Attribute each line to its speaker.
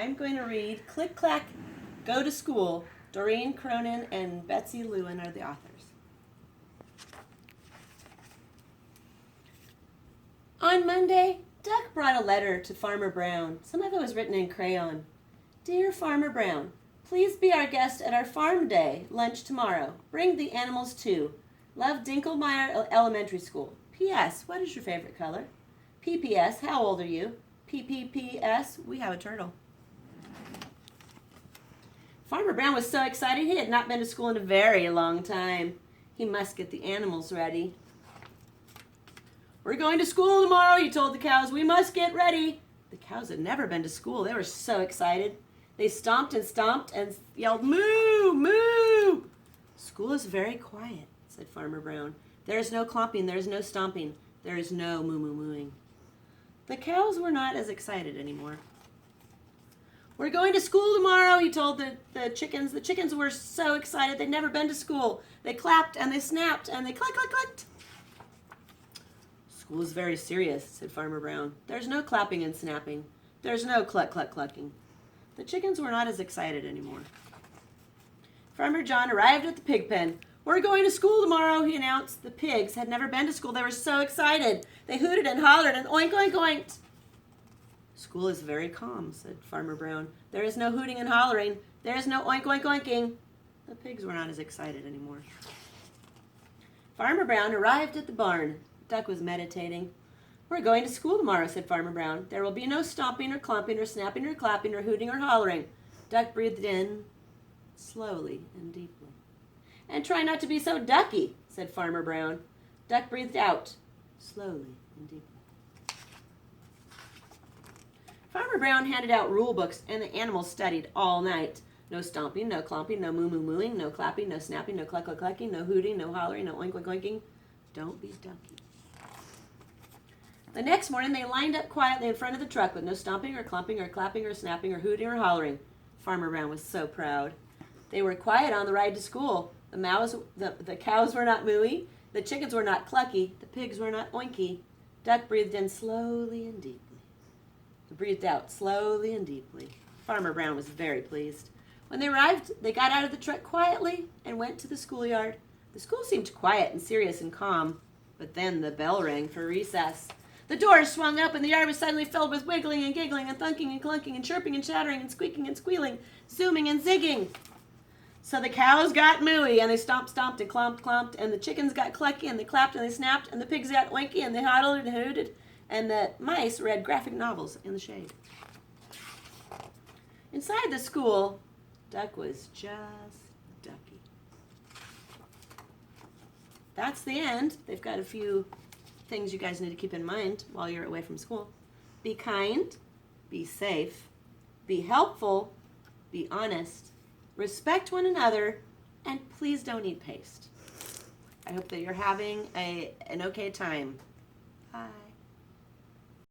Speaker 1: I'm going to read Click, Clack, Go to School. Doreen, Cronin, and Betsy, Lewin are the authors. On Monday, Duck brought a letter to Farmer Brown. Some of it was written in crayon. Dear Farmer Brown, please be our guest at our farm day lunch tomorrow. Bring the animals too. Love Dinkelmeyer Elementary School. P.S. What is your favorite color? P.P.S. How old are you? P.P.P.S. We have a turtle. Farmer Brown was so excited he had not been to school in a very long time. He must get the animals ready. We're going to school tomorrow, he told the cows. We must get ready. The cows had never been to school. They were so excited. They stomped and yelled, moo, moo. School is very quiet, said Farmer Brown. There is no clomping, there is no stomping, there is no moo, moo, mooing. The cows were not as excited anymore. We're going to school tomorrow, he told the chickens. The chickens were so excited. They'd never been to school. They clapped and they snapped and they cluck, cluck, clucked. School is very serious, said Farmer Brown. There's no clapping and snapping. There's no cluck, cluck, clucking. The chickens were not as excited anymore. Farmer John arrived at the pig pen. We're going to school tomorrow, he announced. The pigs had never been to school. They were so excited. They hooted and hollered and oink, oink, oinked. School is very calm, said Farmer Brown. There is no hooting and hollering. There is no oink, oink, oinking. The pigs were not as excited anymore. Farmer Brown arrived at the barn. Duck was meditating. We're going to school tomorrow, said Farmer Brown. There will be no stomping or clumping or snapping or clapping or hooting or hollering. Duck breathed in slowly and deeply. And try not to be so ducky, said Farmer Brown. Duck breathed out slowly and deeply. Farmer Brown handed out rule books, and the animals studied all night. No stomping, no clomping, no moo moo mooing, no clapping, no snapping, no cluck cluck clucking, no hooting, no hollering, no oink oink oinking. Don't be ducky. The next morning, they lined up quietly in front of the truck with no stomping or clumping or clapping or snapping or hooting or hollering. Farmer Brown was so proud. They were quiet on the ride to school. The cows were not mooey. The chickens were not clucky. The pigs were not oinky. Duck breathed in slowly and deeply. He breathed out slowly and deeply. Farmer Brown was very pleased. When they arrived, they got out of the truck quietly and went to the schoolyard. The school seemed quiet and serious and calm, but then the bell rang for recess. The doors swung up and the yard was suddenly filled with wiggling and giggling and thunking and clunking and chirping and chattering and squeaking and squealing, zooming and zigging. So the cows got mooey and they stomped and clomped, and the chickens got clucky and they clapped and they snapped, and the pigs got oinky and they hoddled and hooted, and the mice read graphic novels in the shade. Inside the school, Duck was just ducky. That's the end. They've got a few things you guys need to keep in mind while you're away from school. Be kind, be safe, be helpful, be honest, respect one another, and please don't eat paste. I hope that you're having an okay time. Bye.